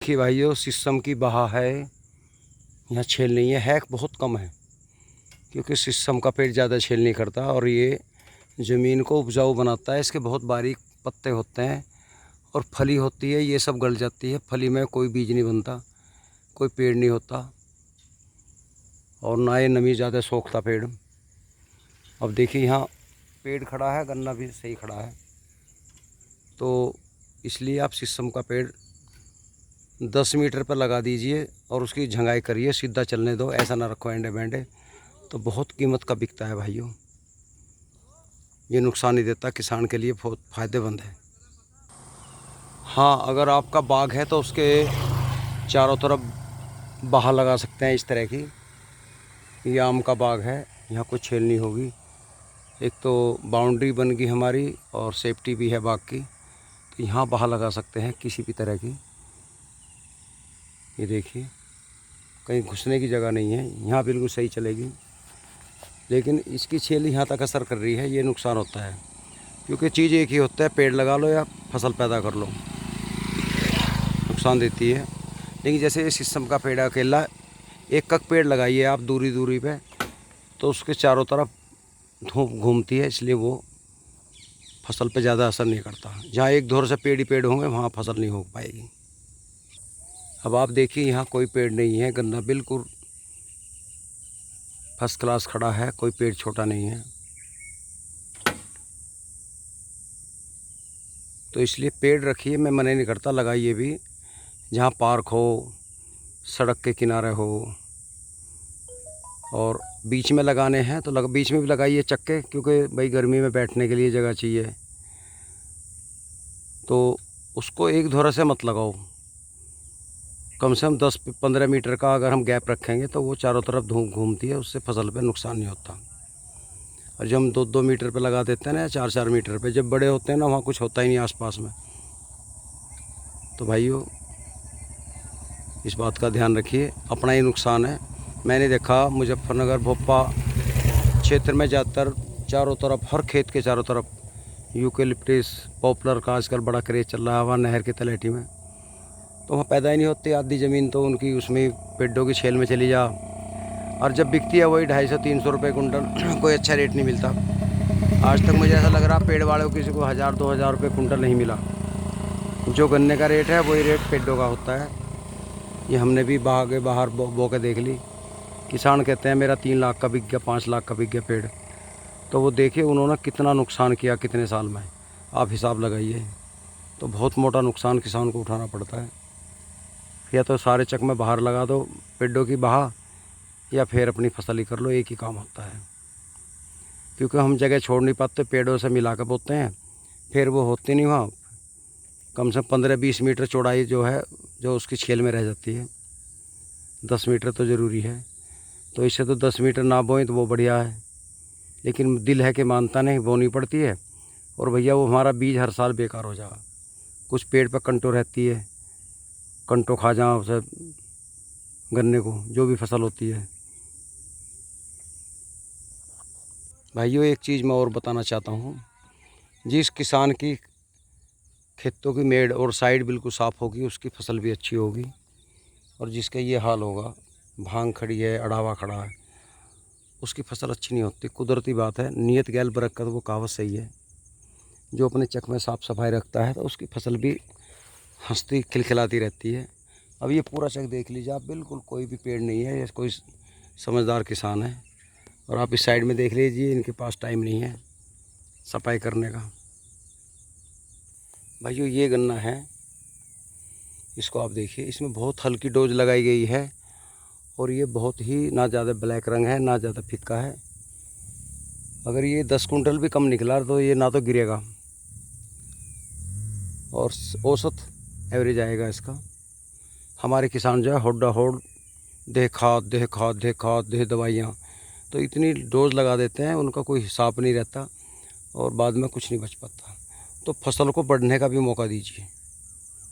देखिए भाइयों, शीशम की बहा है। यहाँ छेल नहीं है बहुत कम है, क्योंकि शीशम का पेड़ ज़्यादा छेल नहीं करता और ये ज़मीन को उपजाऊ बनाता है। इसके बहुत बारीक पत्ते होते हैं और फली होती है, ये सब गल जाती है। फली में कोई बीज नहीं बनता, कोई पेड़ नहीं होता और ना ये नमी ज़्यादा सोखता पेड़। अब देखिए यहाँ पेड़ खड़ा है, गन्ना भी सही खड़ा है, तो इसलिए आप शीशम का पेड़ 10 मीटर पर लगा दीजिए और उसकी झंगाई करिए, सीधा चलने दो, ऐसा ना रखो एंडे बेंडे। तो बहुत कीमत का बिकता है भाइयों, ये नुकसान नहीं देता, किसान के लिए बहुत फ़ायदेमंद है। हाँ, अगर आपका बाग है तो उसके चारों तरफ बाहा लगा सकते हैं इस तरह की। ये आम का बाग है, यहाँ कोई छेल नहीं होगी। एक तो बाउंड्री बन गई हमारी और सेफ्टी भी है बाग की, तो यहाँ बाहा लगा सकते हैं किसी भी तरह की। ये देखिए, कहीं घुसने की जगह नहीं है, यहाँ बिल्कुल सही चलेगी। लेकिन इसकी छेल यहाँ तक असर कर रही है, ये नुकसान होता है। क्योंकि चीज़ एक ही होता है, पेड़ लगा लो या फसल पैदा कर लो, नुकसान देती है। लेकिन जैसे ये शीशम का पेड़ अकेला, एक कक पेड़ लगाइए आप दूरी दूरी पे, तो उसके चारों तरफ धूप घूमती है, इसलिए वो फसल पे ज़्यादा असर नहीं करता। जहाँ एक धौर से पेड़ ही पेड़ होंगे वहाँ फसल नहीं हो पाएगी। अब आप देखिए, यहाँ कोई पेड़ नहीं है, गन्ना बिल्कुल फर्स्ट क्लास खड़ा है, कोई पेड़ छोटा नहीं है। तो इसलिए पेड़ रखिए, मैं मना नहीं करता, लगाइए भी। जहाँ पार्क हो, सड़क के किनारे हो, और बीच में लगाने हैं तो बीच में भी लगाइए चक्के, क्योंकि भाई गर्मी में बैठने के लिए जगह चाहिए। तो उसको एक धोरा से मत लगाओ, कम से कम 10-15 मीटर का अगर हम गैप रखेंगे तो वो चारों तरफ धूप घूमती है, उससे फसल पे नुकसान नहीं होता। और जब हम 2-2 मीटर पे लगा देते हैं ना, 4-4 मीटर पे, जब बड़े होते हैं ना, वहाँ कुछ होता ही नहीं आसपास में। तो भाइयों, इस बात का ध्यान रखिए, अपना ही नुकसान है। मैंने देखा मुजफ्फरनगर भोपा क्षेत्र में ज़्यादातर चारों तरफ, हर खेत के चारों तरफ यूकेलिप्टस पॉपुलर का आजकल बड़ा क्रेज़ चल रहा है वहाँ नहर के तलेटी में। तो वहाँ पैदा ही नहीं होती, आधी ज़मीन तो उनकी उसमें पेड़ों की छेल में चली जा, और जब बिकती है वही 250-300 रुपये कुंटल। कोई अच्छा रेट नहीं मिलता। आज तक मुझे ऐसा लग रहा पेड़ वाले को किसी को 1000-2000 रुपये कुंटल नहीं मिला। जो गन्ने का रेट है वही रेट पेड़ों का होता है। ये हमने भी बाहर बो के देख ली। किसान कहते हैं मेरा 3 लाख का बिक गया, 5 लाख का बिक गया पेड़। तो वो देखिए उन्होंने कितना नुकसान किया कितने साल में, आप हिसाब लगाइए। तो बहुत मोटा नुकसान किसान को उठाना पड़ता है। या तो सारे चक में बाहर लगा दो पेड़ों की बहा, या फिर अपनी फसल ही कर लो, एक ही काम होता है। क्योंकि हम जगह छोड़ नहीं पाते, पेड़ों से मिला कर बोते हैं, फिर वो होते नहीं वहाँ। कम से कम 15-20 मीटर चौड़ाई जो है, जो उसकी छेल में रह जाती है। 10 मीटर तो ज़रूरी है, तो इससे तो 10 मीटर ना बोएं तो वो बढ़िया है। लेकिन दिल है कि मानता नहीं, बोनी पड़ती है। और भैया वो हमारा बीज हर साल बेकार हो जाएगा। कुछ पेड़ पर कंटो रहती है, कंटो खा जाओ उसे, गन्ने को, जो भी फसल होती है। भाइयों, एक चीज़ मैं और बताना चाहता हूँ, जिस किसान की खेतों की मेड़ और साइड बिल्कुल साफ़ होगी उसकी फसल भी अच्छी होगी। और जिसका ये हाल होगा, भांग खड़ी है, अढ़ावा खड़ा है, उसकी फसल अच्छी नहीं होती। कुदरती बात है, नियत गैल बरकत, वो कहावत सही है। जो अपने चक में साफ़ सफाई रखता है तो उसकी फसल भी हंसती खिलखिलाती रहती है। अब ये पूरा चक देख लीजिए आप, बिल्कुल कोई भी पेड़ नहीं है। ये कोई समझदार किसान है। और आप इस साइड में देख लीजिए, इनके पास टाइम नहीं है सफाई करने का। भाइयों, ये गन्ना है, इसको आप देखिए, इसमें बहुत हल्की डोज लगाई गई है और ये बहुत ही ना ज़्यादा ब्लैक रंग है ना ज़्यादा फिक्का है। अगर ये 10 कुंटल भी कम निकला तो ये ना तो गिरेगा और औसत एवरेज आएगा इसका। हमारे किसान जो है होड्डा होड़ देह खाद देह खाद देह खाद देह दवाइयाँ, तो इतनी डोज लगा देते हैं, उनका कोई हिसाब नहीं रहता और बाद में कुछ नहीं बच पाता। तो फसल को बढ़ने का भी मौका दीजिए।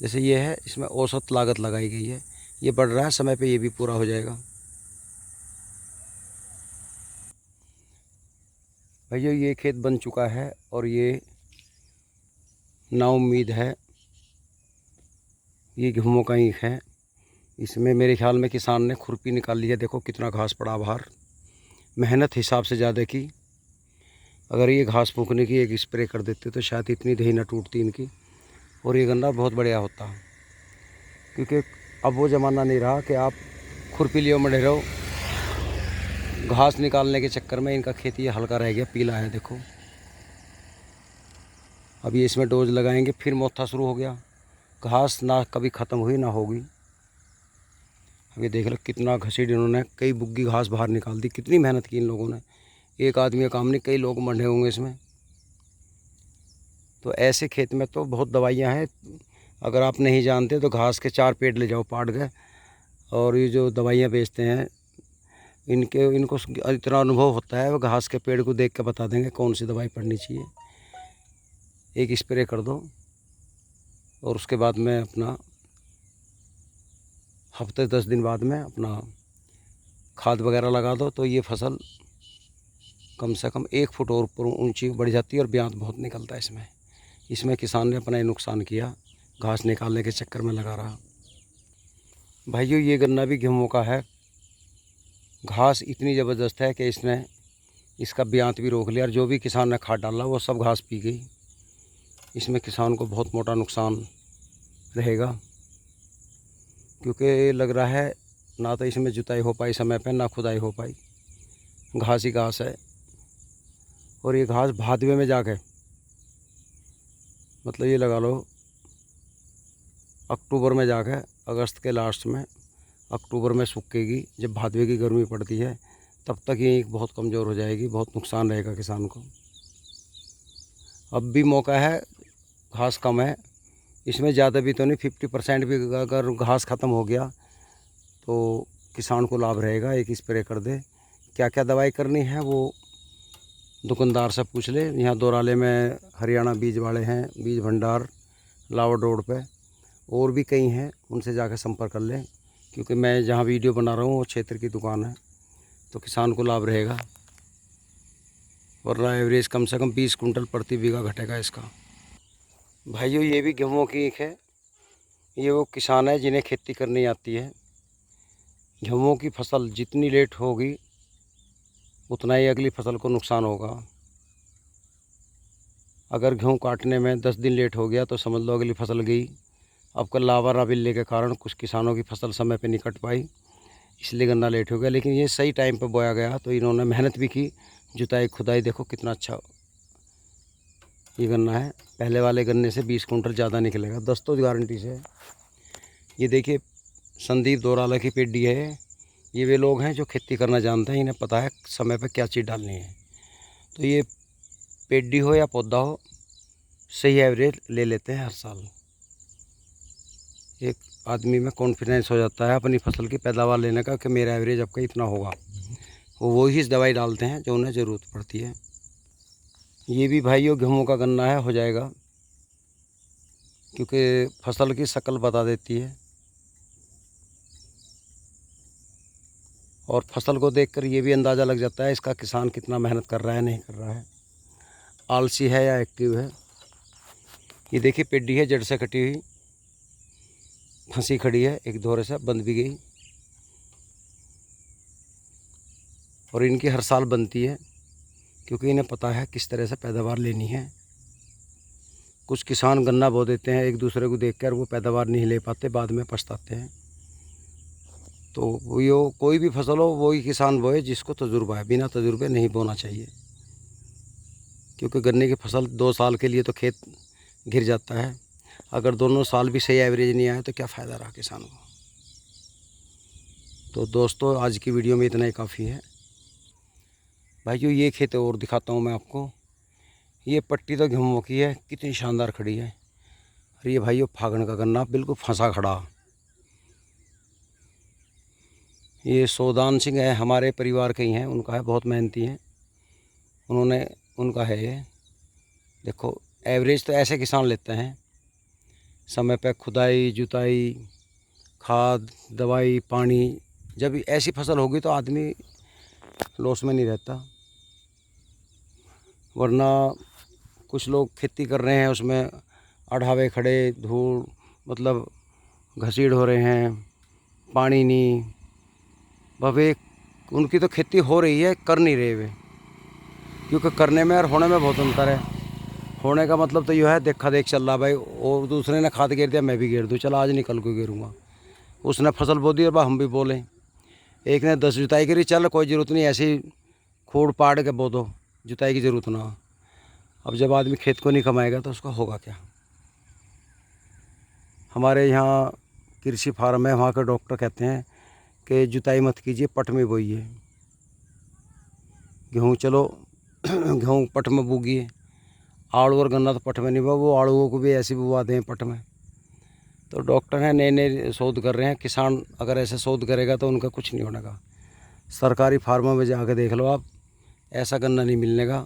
जैसे ये है, इसमें औसत लागत लगाई गई है, ये बढ़ रहा है, समय पे ये भी पूरा हो जाएगा। भैया, ये खेत बन चुका है और ये नाउम्मीद है ये गेहूँ का ईख है। इसमें मेरे ख्याल में किसान ने खुरपी निकाल लिया। देखो कितना घास पड़ा बाहर, मेहनत हिसाब से ज़्यादा की। अगर ये घास फूकने की एक स्प्रे कर देते तो शायद इतनी दही न टूटती इनकी, और ये गन्ना बहुत बढ़िया होता। क्योंकि अब वो ज़माना नहीं रहा कि आप खुरपी लिए मरे रहो। घास निकालने के चक्कर में इनका खेत ये हल्का रह गया, पीला है देखो। अब ये इसमें डोज लगाएंगे, फिर मोथा शुरू हो गया। घास ना कभी ख़त्म हुई ना होगी। अब ये देख लो कितना घसीट इन्होंने, कई बुग्गी घास बाहर निकाल दी। कितनी मेहनत की इन लोगों ने, एक आदमी का काम नहीं, कई लोग मंडे होंगे इसमें। तो ऐसे खेत में तो बहुत दवाइयाँ हैं। अगर आप नहीं जानते तो घास के 4 पेड़ ले जाओ पाट गए, और ये जो दवाइयाँ बेचते हैं इनको इतना अनुभव होता है, वो घास के पेड़ को देख के बता देंगे कौन सी दवाई पड़नी चाहिए। एक स्प्रे कर दो और उसके बाद में अपना हफ्ते 10 दिन बाद में अपना खाद वगैरह लगा दो, तो ये फसल कम से कम 1 फुट और ऊपर ऊंची बढ़ जाती है और ब्यात बहुत निकलता है इसमें। इसमें किसान ने अपना ही नुकसान किया, घास निकालने के चक्कर में लगा रहा। भाइयों ये गन्ना भी गेहूँ का है। घास इतनी ज़बरदस्त है कि इसने इसका ब्यात भी रोक लिया, और जो भी किसान ने खाद डाला वो सब घास पी गई। इसमें किसान को बहुत मोटा नुकसान रहेगा, क्योंकि लग रहा है ना तो इसमें जुताई हो पाई समय पे, ना खुदाई हो पाई। घास ही घास है, और ये घास भादवे में जाके, मतलब ये लगा लो अक्टूबर में जाके, अगस्त के लास्ट में, अक्टूबर में सूखेगी। जब भादवे की गर्मी पड़ती है तब तक ये ईख बहुत कमज़ोर हो जाएगी, बहुत नुकसान रहेगा किसान को। अब भी मौका है, घास कम है इसमें, ज़्यादा भी तो नहीं, 50% भी अगर घास ख़त्म हो गया तो किसान को लाभ रहेगा। एक स्प्रे कर दे। क्या क्या दवाई करनी है वो दुकानदार से पूछ ले। यहाँ दोराले में हरियाणा बीज वाले हैं, बीज भंडार लावड़ रोड पे, और भी कई हैं, उनसे जाकर संपर्क कर लें। क्योंकि मैं जहाँ वीडियो बना रहा हूँ वो क्षेत्र की दुकान है, तो किसान को लाभ रहेगा। वरना एवरेज कम से कम 20 कुंटल प्रति बीघा घटेगा इसका। भाइयों ये भी गेहूँ की ईख है। ये वो किसान है जिन्हें खेती करनी आती है। गेहूँ की फसल जितनी लेट होगी उतना ही अगली फसल को नुकसान होगा। अगर गेहूँ काटने में 10 दिन लेट हो गया तो समझ लो अगली फसल गई। अब कल लावाराबिल्ले के कारण कुछ किसानों की फसल समय पे नहीं कट पाई, इसलिए गन्ना लेट हो गया। लेकिन ये सही टाइम पे बोया गया तो इन्होंने मेहनत भी की, जुताई खुदाई। देखो कितना अच्छा ये गन्ना है। पहले वाले गन्ने से 20 कुंटल ज़्यादा निकलेगा, 10 तो गारंटी से है। ये देखिए संदीप दोराला की पेड्डी है। ये वे लोग हैं जो खेती करना जानते हैं, इन्हें पता है समय पर क्या चीज़ डालनी है। तो ये पेड्डी हो या पौधा हो, सही एवरेज ले लेते हैं हर साल। एक आदमी में कॉन्फिडेंस हो जाता है अपनी फसल की पैदावार लेने का कि मेरा एवरेज अब का इतना होगा। वो ही दवाई डालते हैं जो उन्हें ज़रूरत पड़ती है। ये भी भाइयों गेहूँ का गन्ना है, हो जाएगा, क्योंकि फसल की शक्ल बता देती है। और फसल को देखकर ये भी अंदाज़ा लग जाता है इसका किसान कितना मेहनत कर रहा है, नहीं कर रहा है, आलसी है या एक्टिव है। ये देखिए पेड्डी है, जड़ से कटी हुई, फंसी खड़ी है, एक दौरे से बंद भी गई। और इनकी हर साल बनती है, क्योंकि इन्हें पता है किस तरह से पैदावार लेनी है। कुछ किसान गन्ना बो देते हैं एक दूसरे को देखकर, वो पैदावार नहीं ले पाते, बाद में पछताते हैं। तो वो कोई भी फसल हो वही किसान बोए जिसको तजुर्बा है, बिना तजुर्बे नहीं बोना चाहिए। क्योंकि गन्ने की फसल 2 साल के लिए तो खेत घिर जाता है। अगर दोनों साल भी सही एवरेज नहीं आया तो क्या फ़ायदा रहा किसान को। तो दोस्तों आज की वीडियो में इतना ही काफ़ी है। भाइयों ये खेत और दिखाता हूँ मैं आपको। ये पट्टी तो गेहूं की है, कितनी शानदार खड़ी है। और ये भाइयों फागण का गन्ना बिल्कुल फंसा खड़ा। ये सोदान सिंह है, हमारे परिवार के ही हैं, उनका है, बहुत मेहनती हैं उन्होंने, उनका है ये। देखो एवरेज तो ऐसे किसान लेते हैं, समय पे खुदाई जुताई खाद दवाई पानी। जब ऐसी फसल होगी तो आदमी लॉस में नहीं रहता। वरना कुछ लोग खेती कर रहे हैं उसमें अढ़ावे खड़े, धूल, मतलब घसीट हो रहे हैं, पानी नहीं। वे उनकी तो खेती हो रही है, कर नहीं रहे वे, क्योंकि करने में और होने में बहुत अंतर है। होने का मतलब तो यह है देखा देख चल रहा भाई, और दूसरे ने खाद गिर दिया मैं भी गिर दूँ, चल आज नहीं कल को गिरूँगा। उसने फसल बो दी और हम भी बोलें। एक ने 10 जुताई करी, चल कोई ज़रूरत नहीं, ऐसी खोड़ पाड़ के बो दो, जुताई की ज़रूरत ना हो। अब जब आदमी खेत को नहीं कमाएगा तो उसका होगा क्या। हमारे यहाँ कृषि फार्म है, वहाँ के डॉक्टर कहते हैं कि जुताई मत कीजिए, पट में बोइए। गेहूँ चलो गेहूँ पट में बोगिए, आड़ू और गन्ना तो पट में नहीं बो, वो आड़ूओं को भी ऐसे बुवाते हैं पट में। तो डॉक्टर हैं, नए नए शोध कर रहे हैं। किसान अगर ऐसे शोध करेगा तो उनका कुछ नहीं होने का। सरकारी फार्मों में जाकर देख लो आप, ऐसा गन्ना नहीं मिलने का।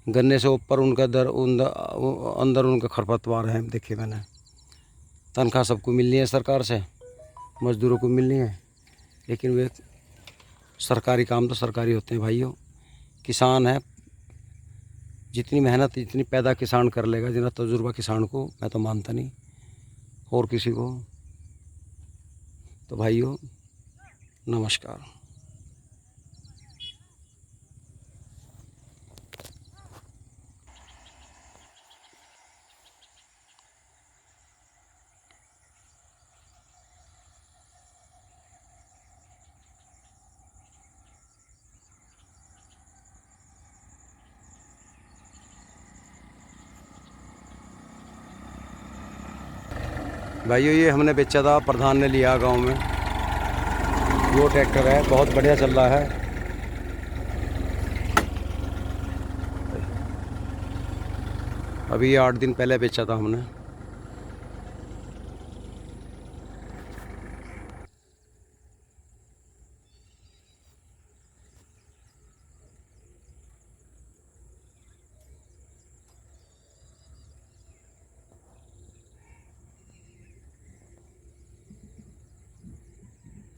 गन्ने से ऊपर उनका अंदर उनका खरपतवार है, देखे मैंने। तनख्वाह सबको मिलनी है सरकार से, मजदूरों को मिलनी है, लेकिन वे सरकारी काम तो सरकारी होते हैं भाइयों। किसान है, जितनी मेहनत जितनी पैदा किसान कर लेगा, जितना तजुर्बा किसान को, मैं तो मानता नहीं और किसी को। तो भाइयों नमस्कार। भाइयों ये हमने बेचा था, प्रधान ने लिया गांव में। वो ट्रैक्टर है, बहुत बढ़िया चल रहा है। अभी 8 दिन पहले बेचा था हमने।